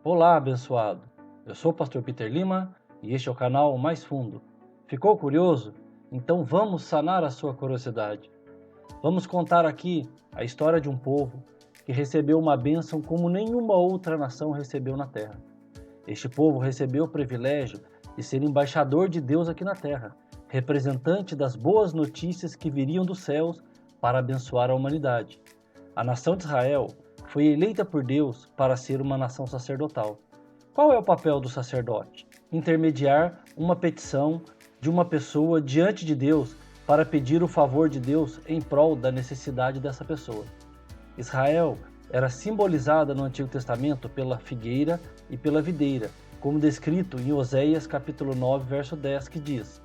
Olá, abençoado! Eu sou o pastor Peter Lima e este é o canal Mais Fundo. Ficou curioso? Então vamos sanar a sua curiosidade. Vamos contar aqui a história de um povo que recebeu uma bênção como nenhuma outra nação recebeu na terra. Este povo recebeu o privilégio de ser embaixador de Deus aqui na terra, representante das boas notícias que viriam dos céus para abençoar a humanidade. A nação de Israel foi eleita por Deus para ser uma nação sacerdotal. Qual é o papel do sacerdote? Intermediar uma petição de uma pessoa diante de Deus para pedir o favor de Deus em prol da necessidade dessa pessoa. Israel era simbolizada no Antigo Testamento pela figueira e pela videira, como descrito em Oséias capítulo 9, verso 10, que diz: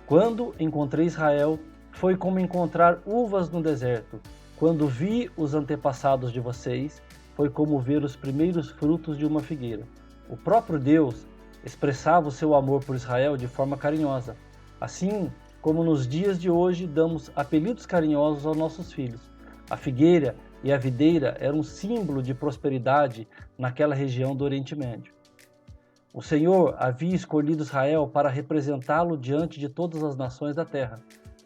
Quando encontrei Israel, foi como encontrar uvas no deserto. Quando vi os antepassados de vocês, foi como ver os primeiros frutos de uma figueira. O próprio Deus expressava o seu amor por Israel de forma carinhosa, assim como nos dias de hoje damos apelidos carinhosos aos nossos filhos. A figueira e a videira eram um símbolo de prosperidade naquela região do Oriente Médio. O Senhor havia escolhido Israel para representá-lo diante de todas as nações da terra,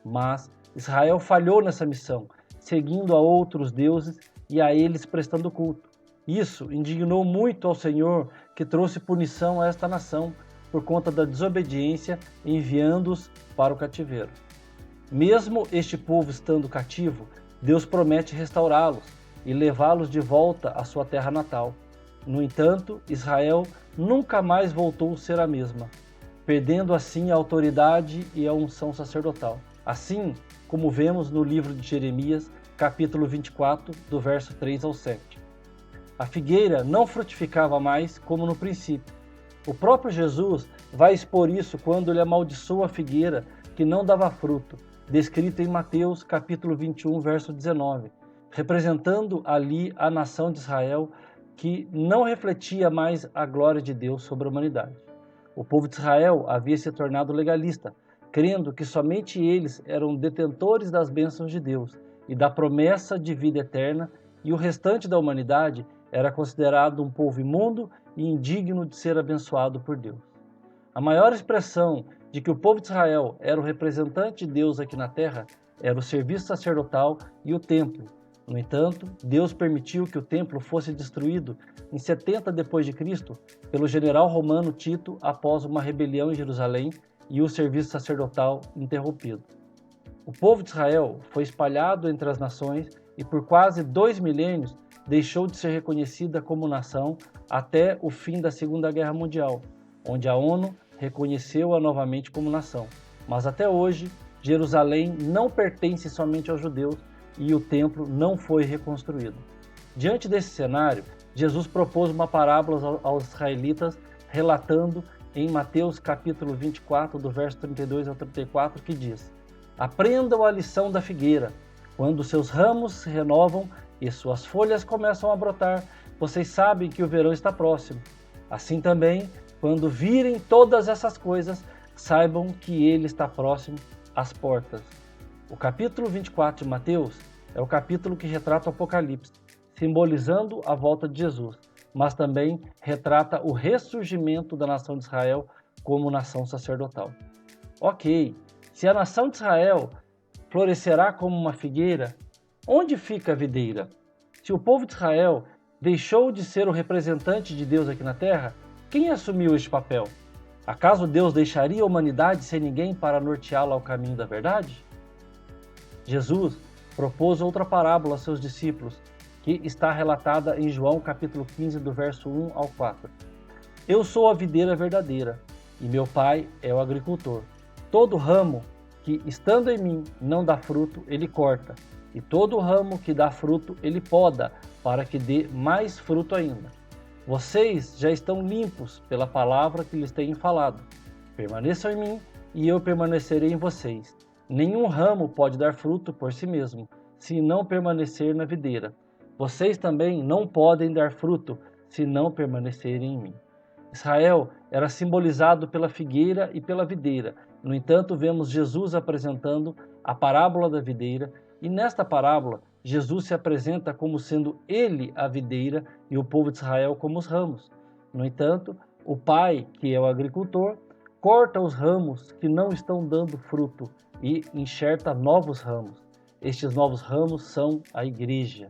mas Israel falhou nessa missão, seguindo a outros deuses e a eles prestando culto. Isso indignou muito ao Senhor, que trouxe punição a esta nação por conta da desobediência, enviando-os para o cativeiro. Mesmo este povo estando cativo, Deus promete restaurá-los e levá-los de volta à sua terra natal. No entanto, Israel nunca mais voltou a ser a mesma, perdendo assim a autoridade e a unção sacerdotal. Assim como vemos no livro de Jeremias, capítulo 24, do verso 3 ao 7. A figueira não frutificava mais como no princípio. O próprio Jesus vai expor isso quando ele amaldiçoa a figueira que não dava fruto, descrito em Mateus capítulo 21, verso 19, representando ali a nação de Israel que não refletia mais a glória de Deus sobre a humanidade. O povo de Israel havia se tornado legalista, crendo que somente eles eram detentores das bênçãos de Deus e da promessa de vida eterna, e o restante da humanidade era considerado um povo imundo e indigno de ser abençoado por Deus. A maior expressão de que o povo de Israel era o representante de Deus aqui na terra era o serviço sacerdotal e o templo. No entanto, Deus permitiu que o templo fosse destruído em 70 depois de Cristo pelo general romano Tito após uma rebelião em Jerusalém e o serviço sacerdotal interrompido. O povo de Israel foi espalhado entre as nações e por quase 2 milênios deixou de ser reconhecida como nação até o fim da Segunda Guerra Mundial, onde a ONU reconheceu-a novamente como nação. Mas até hoje, Jerusalém não pertence somente aos judeus e o templo não foi reconstruído. Diante desse cenário, Jesus propôs uma parábola aos israelitas, relatando em Mateus capítulo 24, do verso 32 ao 34, que diz: Aprendam a lição da figueira. Quando seus ramos se renovam e suas folhas começam a brotar, vocês sabem que o verão está próximo. Assim também, quando virem todas essas coisas, saibam que ele está próximo às portas. O capítulo 24 de Mateus é o capítulo que retrata o Apocalipse, simbolizando a volta de Jesus, mas também retrata o ressurgimento da nação de Israel como nação sacerdotal. Ok, se a nação de Israel florescerá como uma figueira, onde fica a videira? Se o povo de Israel deixou de ser o representante de Deus aqui na terra, quem assumiu este papel? Acaso Deus deixaria a humanidade sem ninguém para norteá-la ao caminho da verdade? Jesus propôs outra parábola a seus discípulos, que está relatada em João capítulo 15, do verso 1 ao 4. Eu sou a videira verdadeira, e meu pai é o agricultor. Todo ramo que, estando em mim, não dá fruto, ele corta, e todo ramo que dá fruto, ele poda, para que dê mais fruto ainda. Vocês já estão limpos pela palavra que lhes tenho falado. Permaneçam em mim, e eu permanecerei em vocês. Nenhum ramo pode dar fruto por si mesmo, se não permanecer na videira. Vocês também não podem dar fruto, se não permanecerem em mim. Israel era simbolizado pela figueira e pela videira. No entanto, vemos Jesus apresentando a parábola da videira, e nesta parábola, Jesus se apresenta como sendo ele a videira e o povo de Israel como os ramos. No entanto, o pai, que é o agricultor, corta os ramos que não estão dando fruto e enxerta novos ramos. Estes novos ramos são a igreja.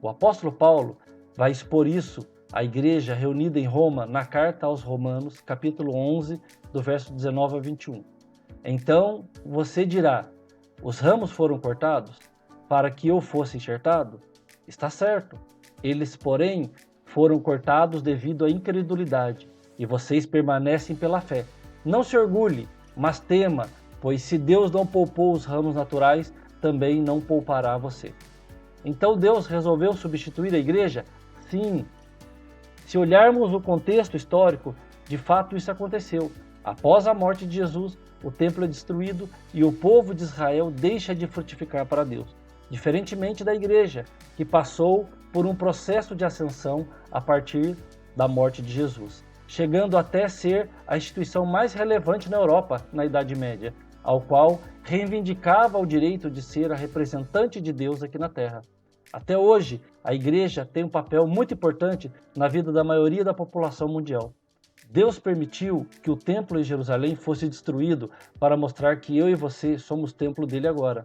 O apóstolo Paulo vai expor isso à igreja reunida em Roma na carta aos Romanos, capítulo 11, do verso 19 a 21. Então você dirá: os ramos foram cortados para que eu fosse enxertado? Está certo. Eles, porém, foram cortados devido à incredulidade, e vocês permanecem pela fé. Não se orgulhe, mas tema, pois se Deus não poupou os ramos naturais, também não poupará você. Então Deus resolveu substituir a igreja? Sim. Se olharmos o contexto histórico, de fato isso aconteceu. Após a morte de Jesus, o templo é destruído e o povo de Israel deixa de frutificar para Deus. Diferentemente da igreja, que passou por um processo de ascensão a partir da morte de Jesus, chegando até ser a instituição mais relevante na Europa na Idade Média, ao qual reivindicava o direito de ser a representante de Deus aqui na Terra. Até hoje, a igreja tem um papel muito importante na vida da maioria da população mundial. Deus permitiu que o templo em Jerusalém fosse destruído para mostrar que eu e você somos templo dele agora.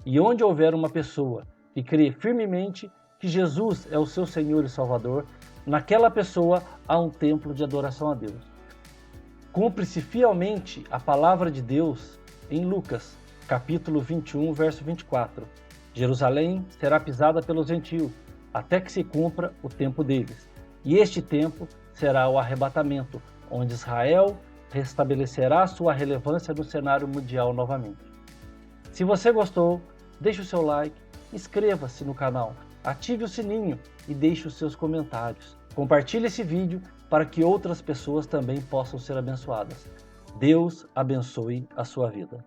E onde houver uma pessoa que crê firmemente que Jesus é o seu Senhor e Salvador, naquela pessoa há um templo de adoração a Deus. Cumpre-se fielmente a palavra de Deus em Lucas, capítulo 21, verso 24. Jerusalém será pisada pelos gentios, até que se cumpra o tempo deles. E este tempo será o arrebatamento, onde Israel restabelecerá sua relevância no cenário mundial novamente. Se você gostou, deixe o seu like, inscreva-se no canal, ative o sininho e deixe os seus comentários. Compartilhe esse vídeo para que outras pessoas também possam ser abençoadas. Deus abençoe a sua vida.